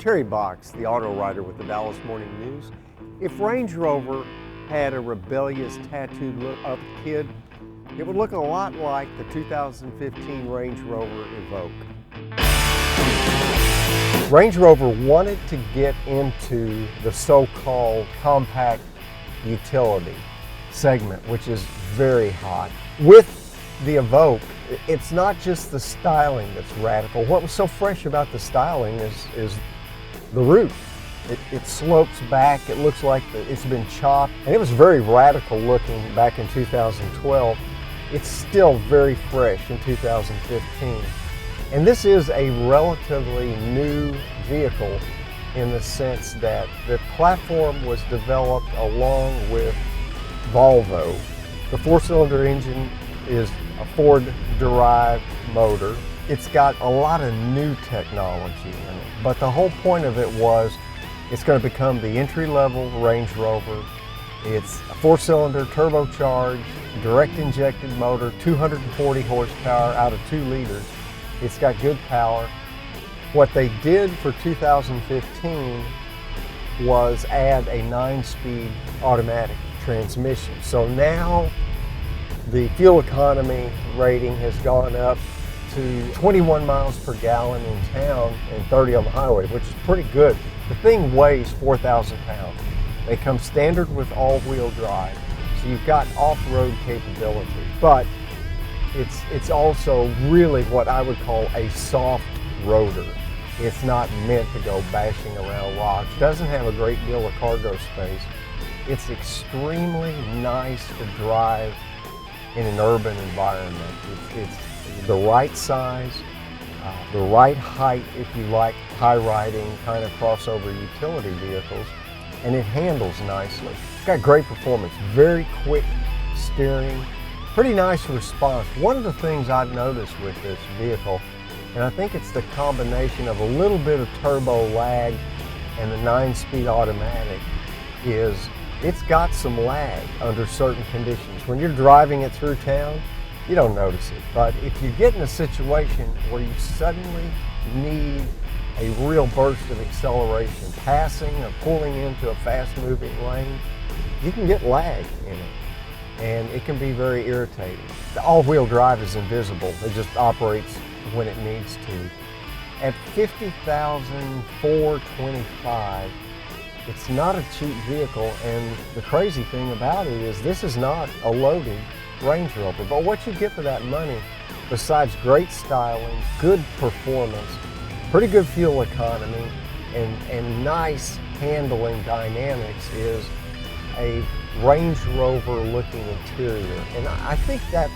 Terry Box, the auto writer with the Dallas Morning News. If Range Rover had a rebellious tattooed look up kid, it would look a lot like the 2015 Range Rover Evoque. Range Rover wanted to get into the so-called compact utility segment, which is very hot. With the Evoque, it's not just the styling that's radical. What was so fresh about the styling is the roof. It slopes back, it looks like it's been chopped, and it was very radical looking back in 2012. It's still very fresh in 2015. And this is a relatively new vehicle in the sense that the platform was developed along with Volvo. The four-cylinder engine is a Ford-derived motor. It's got a lot of new technology in it, but the whole point of it was it's going to become the entry-level Range Rover. It's a four-cylinder turbocharged, direct-injected motor, 240 horsepower out of 2 liters. It's got good power. What they did for 2015 was add a 9-speed automatic transmission. So now the fuel economy rating has gone up to 21 miles per gallon in town and 30 on the highway, which is pretty good. The thing weighs 4,000 pounds. They come standard with all-wheel drive, so you've got off-road capability. But it's also really what I would call a soft roader. It's not meant to go bashing around rocks. It doesn't have a great deal of cargo space. It's extremely nice to drive in an urban environment. It's the right size, the right height if you like high riding kind of crossover utility vehicles, and it handles nicely. It's got great performance, very quick steering, pretty nice response. One of the things I've noticed with this vehicle, and I think it's the combination of a little bit of turbo lag and the 9-speed automatic, is it's got some lag under certain conditions. When you're driving it through town, you don't notice it. But if you get in a situation where you suddenly need a real burst of acceleration, passing or pulling into a fast-moving lane, you can get lag in it, and it can be very irritating. The all-wheel drive is invisible. It just operates when it needs to. At $50,425, it's not a cheap vehicle, and the crazy thing about it is this is not a loaded Range Rover. But what you get for that money, besides great styling, good performance, pretty good fuel economy, and nice handling dynamics, is a Range Rover looking interior. And I think that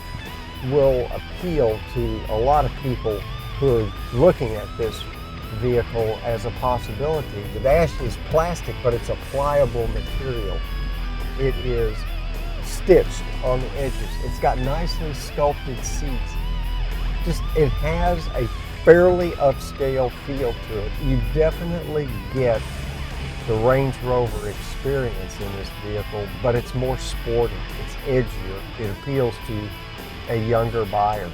will appeal to a lot of people who are looking at this vehicle as a possibility. The dash is plastic, but it's a pliable material. It is stitched on the edges. It's got nicely sculpted seats. It has a fairly upscale feel to it. You definitely get the Range Rover experience in this vehicle, but it's more sporty, it's edgier. It appeals to a younger buyer.